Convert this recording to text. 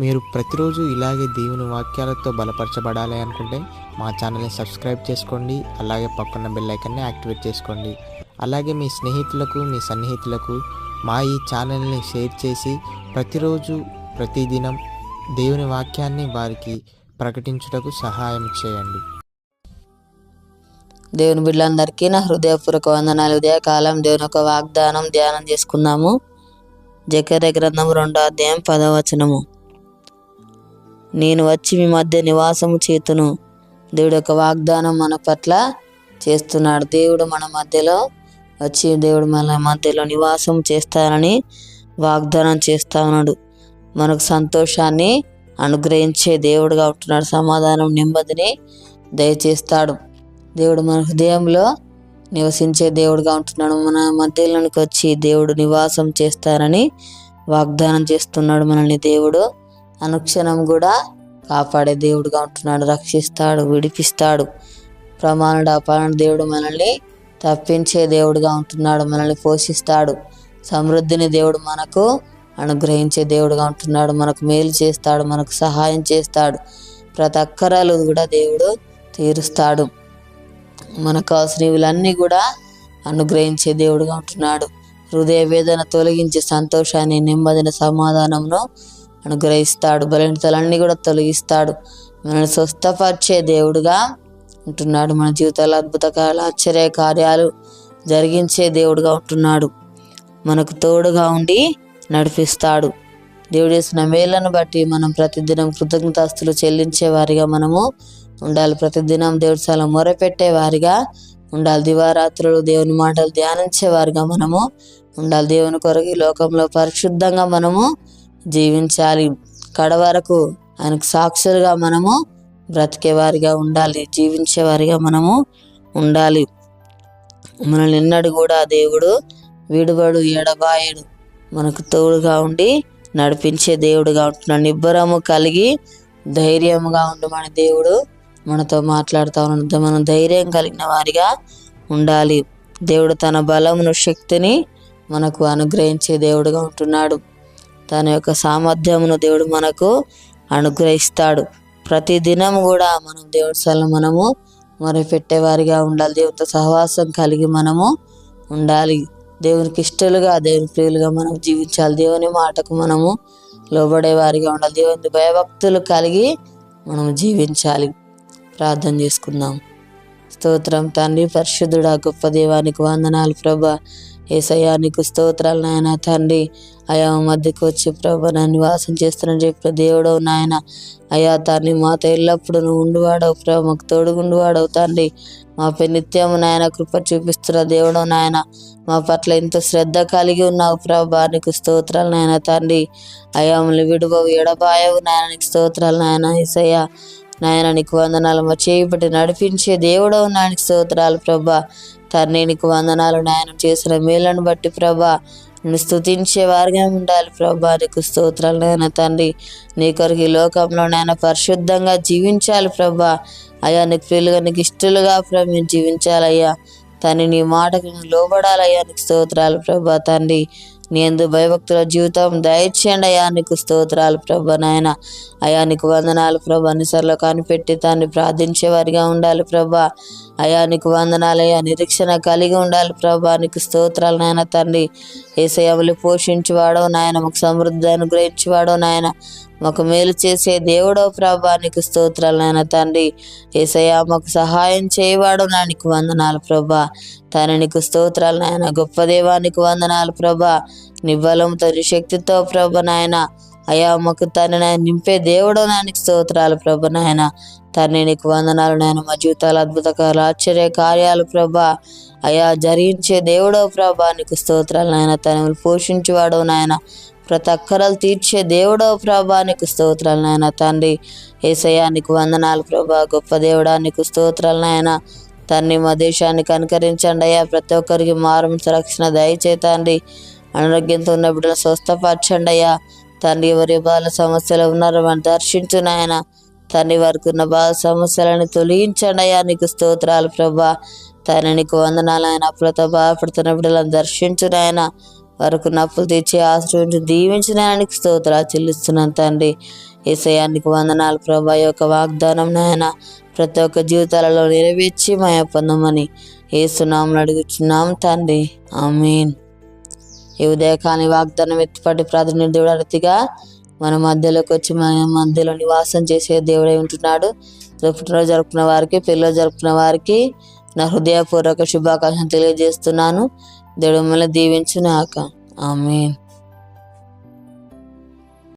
మీరు ప్రతిరోజు ఇలాగే దేవుని వాక్యాలతో బలపరచబడాలి అనుకుంటే మా ఛానల్ని సబ్స్క్రైబ్ చేసుకోండి. అలాగే పక్కన బెల్ ఐకాన్ని యాక్టివేట్ చేసుకోండి. అలాగే మీ స్నేహితులకు, మీ సన్నిహితులకు మా ఈ ఛానల్ని షేర్ చేసి ప్రతిరోజు ప్రతిదినం దేవుని వాక్యాన్ని వారికి ప్రకటించుటకు సహాయం చేయండి. దేవుని బిడ్డలందరికీ నా హృదయపూర్వక వందనాలు. ఉదయకాలం దేవుని ఒక వాగ్దానం ధ్యానం చేసుకుందాము. జకర్యా గ్రంథం 2వ అధ్యాయం 10వ వచనము. నేను వచ్చి మీ మధ్య నివాసము చేతును. దేవుడు ఒక వాగ్దానం మన పట్ల చేస్తున్నాడు. దేవుడు మన మధ్యలో వచ్చి దేవుడు మన మధ్యలో నివాసం చేస్తానని వాగ్దానం చేస్తా ఉన్నాడు. మనకు సంతోషాన్ని అనుగ్రహించే దేవుడుగా ఉంటున్నాడు. సమాధానం, నెమ్మదిని దయచేస్తాడు. దేవుడు మన హృదయంలో నివసించే దేవుడుగా ఉంటున్నాడు. మన మధ్యలోనికి వచ్చి దేవుడు నివాసం చేస్తారని వాగ్దానం చేస్తున్నాడు. మనల్ని దేవుడు అనుక్షణం కూడా కాపాడే దేవుడుగా ఉంటున్నాడు. రక్షిస్తాడు, విడిపిస్తాడు. ప్రమాణుడు అపారణ దేవుడు మనల్ని తప్పించే దేవుడుగా ఉంటున్నాడు. మనల్ని పోషిస్తాడు. సమృద్ధిని దేవుడు మనకు అనుగ్రహించే దేవుడుగా ఉంటున్నాడు. మనకు మేలు చేస్తాడు, మనకు సహాయం చేస్తాడు. ప్రతి అక్కరాలు కూడా దేవుడు తీరుస్తాడు. మనకు కావాల్సినవిలన్నీ కూడా అనుగ్రహించే దేవుడుగా ఉంటున్నాడు. హృదయ వేదన తొలగించి సంతోషాన్ని, నెమ్మదిని, సమాధానంను అనుగ్రహిస్తాడు. బలహీనతలన్నీ కూడా తొలగిస్తాడు. మనల్ని స్వస్థపరిచే దేవుడుగా ఉంటున్నాడు. మన జీవితాల్లో అద్భుతకాలు, ఆశ్చర్య కార్యాలు జరిగించే దేవుడుగా ఉంటున్నాడు. మనకు తోడుగా ఉండి నడిపిస్తాడు. దేవుడు చేసిన మేళ్లను బట్టి మనం ప్రతిదినం కృతజ్ఞతాస్తులు చెల్లించే వారిగా మనము ఉండాలి. ప్రతిదినం దేవుడి చాలా మొరపెట్టే వారిగా ఉండాలి. దివారాత్రులు దేవుని మాటలు ధ్యానించే వారిగా మనము ఉండాలి. దేవుని కొరకు ఈ లోకంలో పరిశుద్ధంగా మనము జీవించాలి. కడవరకు ఆయనకు సాక్షులుగా మనము బ్రతికే వారిగా ఉండాలి. జీవించే వారిగా మనము ఉండాలి. మనల్ని ఎన్నడూ కూడా దేవుడు విడువడు, ఎడబాయడు. మనకు తోడుగా ఉండి నడిపించే దేవుడుగా ఉంటున్నాడు. నిబ్బరము కలిగి ధైర్యముగా ఉండమని దేవుడు మనతో మాట్లాడుతూ ఉన్నాడు. మనం ధైర్యం కలిగిన వారిగా ఉండాలి. దేవుడు తన బలమును, శక్తిని మనకు అనుగ్రహించే దేవుడుగా ఉంటున్నాడు. తన యొక్క సామర్థ్యమును దేవుడు మనకు అనుగ్రహిస్తాడు. ప్రతి దినం కూడా మనం దేవుడి సల మనము మొరపెట్టే వారిగా ఉండాలి. దేవుడితో సహవాసం కలిగి మనము ఉండాలి. దేవునికి ఇష్టలుగా, దేవుని ప్రియులుగా మనం జీవించాలి. దేవుని మాటకు మనము లోబడే వారిగా ఉండాలి. దేవుని భయభక్తులు కలిగి మనం జీవించాలి. ప్రార్థన చేసుకుందాం. స్తోత్రం తండ్రి, పరిశుద్ధుడా, గొప్ప దేవానికి వందనాలు ప్రభా. యేసయ్యా నీకు స్తోత్రాలు నాయన. తండ్రి అయా మధ్యకు వచ్చి ప్రభా నా నివాసం చేస్తానని చెప్పిన దేవుడవు నాయన. అయా తండ్రి మాతో ఎల్లప్పుడూ నువ్వు ఉండివాడవు ప్రభా, మాకు తోడుగుండివాడవు తండ్రి. మాపై నిత్యము నాయన కృప చూపిస్తున్న దేవుడవు నాయన. మా పట్ల ఎంతో శ్రద్ధ కలిగి ఉన్నావు ప్రభా, నీకు స్తోత్రాలు నాయన. తండ్రి అయా మమ్మల్ని విడువవు, ఎడబాయవు నాయన. నీకు స్తోత్రాలు నాయన. యేసయ్యా నాయన నీకు వందనాలు. మా చేయిబట్టి నడిపించే దేవుడవు నాయనకి స్తోత్రాలు ప్రభా. తండ్రి నీకు వందనాలు నాయన. చేసిన మేళ్లను బట్టి ప్రభా నేను స్తుతించే వారిగా ఉండాలి ప్రభా. నీకు స్తోత్రాలు నాయన. తండ్రి నీ కొరకు ఈ లోకంలో నాయన పరిశుద్ధంగా జీవించాలి ప్రభా. అయ్యా నీకు ప్రియులుగా, నీకు ఇష్టలుగా ప్రభా మేము జీవించాలయ్యా. తండ్రి నీ మాటకు లోబడాలయ్యా. నీకు స్తోత్రాలు ప్రభా. తండ్రి నీ యందు భయభక్తుల జీవితం దయచేయండి అయ్యా. నీకు స్తోత్రాలు ప్రభా నాయన. అయా నీకు వందనాలు ప్రభా. అన్నిసార్లు కనిపెట్టి తాన్ని ప్రార్థించే వారిగా ఉండాలి ప్రభా. అయా నీకు వందనాలయ్యా. నిరీక్షణ కలిగి ఉండాలి ప్రభా. నీకు స్తోత్రాలు నాయన. తండ్రి యేసయ్యను పోషించువాడో నాయన, మాకు సమృద్ధి అనుగ్రహించువాడో నాయన, మాకు మేలు చేసే దేవుడో ప్రభా. నీకు స్తోత్రాలు నాయన. తండ్రి యేసయ్య మాకు సహాయం చేయవాడో నా నీకు వందనాలు ప్రభా. తండ్రి నీకు స్తోత్రాలు నాయన. గొప్ప దేవా నీకు వందనాలు ప్రభా. నీ బలంతో, నీ శక్తితో ప్రభా నాయన. అయా మాకు తండ్రి నాయన నింపే దేవుడో నాయనకి స్తోత్రాలు ప్రభా నాయన. తండ్రి నీకు వందనాలు నాయన. మా జీవితాలు అద్భుతకాలు, ఆశ్చర్య కార్యాలు ప్రభా అయా జరిగించే దేవుడో ప్రభా. నీకు స్తోత్రాలు నాయన. తనని పోషించేవాడో నాయన, ప్రతి అక్కరలు తీర్చే దేవుడో ప్రభా. నీకు స్తోత్రాలు నాయన. తండ్రి యేసయ్యా నీకు వందనాలు ప్రభా. గొప్ప దేవుడా నీకు స్తోత్రాలు నాయన. తండ్రి మా దేశాన్ని కనుకరించండి అయ్యా. ప్రతి ఒక్కరికి మారంస రక్షణ దయచేతండి. అనారోగ్యంతో ఉన్న బిడ్డలు స్వస్థపరచండి అయ్యా. తండ్రి ఎవరి బాల సమస్యలు ఉన్నారో వారిని దర్శించు నాయన. తండ్రి వారికి ఉన్న బాల సమస్యలను తొలగించండి అయ్యా. నీకు స్తోత్రాలు ప్రభా. తండ్రి నీకు వందనాలు ఆయన. అప్పులతో బాధపడుతున్న బిడ్డలను దర్శించు నాయన. వరకు నప్పులు తెచ్చి ఆశ్రయించి దీవించిన ఆయనకి స్తోత్రాలు చెల్లిస్తున్నాను తండ్రి. యేసయ్యానికి వందనాలు ప్రభా. ఈ యొక్క వాగ్దానం నాయన ప్రతి ఒక్క జీవితాలలో నెరవేర్చి మాయ పొందమని యేసునామములో అడుగుచున్నాం తండ్రి, ఆమేన్. ఈ ఉదయకాని వాగ్దానం ఎత్తిపట్టి ప్రార్థన దేవుడు అతిగా మన మధ్యలోకి వచ్చి మన మధ్యలో నివాసం చేసే దేవుడై ఉంటున్నాడు. పుట్టినరోజు జరుపుకున్న వారికి, పిల్లలు జరుపుకున్న వారికి నా హృదయపూర్వక శుభాకాంక్షలు తెలియజేస్తున్నాను. దేవుడు మిమ్మల్ని దీవించుగాక, ఆమేన్.